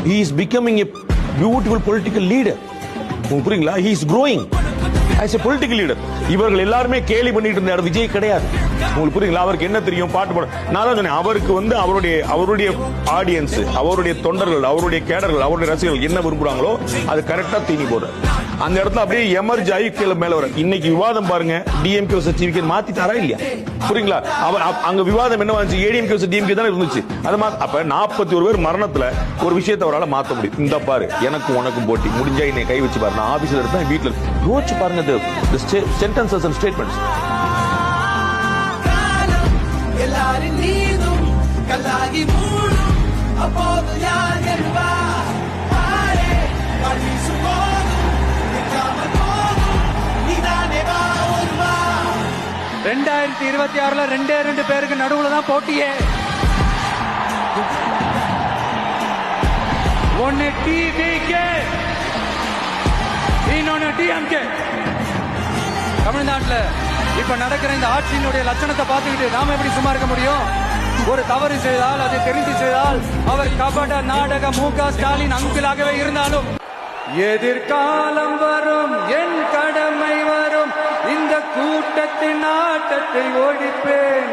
he is becoming a beautiful political leader. புரியுங்களா? he is growing as a political leader. இவர்கள் எல்லாருமே கேலி பண்ணிட்டு இருந்தார், விஜய் கிடையாது. உங்களுக்கு புரியுங்களா? அவருக்கு என்ன தெரியும்? பாட்டு பாட. நான் தான் சொன்னேன், அவருக்கு அவருடைய ஆடியன்ஸ், அவருடைய தொண்டர்கள், அவருடைய கேடர்கள், அவருடைய ரசிகர்கள் என்ன விரும்புறாங்களோ அது கரெக்டா தீனி போடுற அந்த இடத்துல அப்படியே எமர்ஜ் ஆகி கீழே மேல வர. இன்னைக்கு விவாதம் பாருங்க, டிஎம்கே வர்சஸ் டிவிகே மாத்திட்டாரா இல்லையா? புரியுங்களா? அங்க விவாதம் என்ன வந்துச்சு? ஏடிஎம்கே வர்சஸ் டிஎம்கே தான் இருந்துச்சு. அது அப்ப 41 பேர் மரணத்துல ஒரு விஷயத்தை அவரால் மாத்த முடியும். இந்த பாரு, எனக்கும் உனக்கும் போட்டி முடிஞ்சா என்னை கை வச்சு பாரு, நான் ஆபீஸ்ல இருப்பேன், வீட்டுல யோசிச்சு பாருங்க. Sentences and statements. ரெண்டாயிரத்தி 26 ரெண்டு பேருக்கு நடுவுல தான் போட்டியே. ஒன்னு டிவிகே, இன்னொன்னு டிஎம்கே. தமிழ்நாட்டுல இப்ப நடக்கிற இந்த ஆட்சியினுடைய லட்சணத்தை பார்த்துக்கிட்டு நாம எப்படி சும்மா இருக்க முடியும்? ஒரு தவறு செய்தால், அதை தெரிந்து செய்தால், அவர் கபட நாடக மு.க. ஸ்டாலின் அங்கிளாகவே இருந்தாலும், எதிர்காலம் வரும், என் கடமை வரும், இந்த கூட்டத்தின் ஆட்டத்தை ஒழிப்பேன்.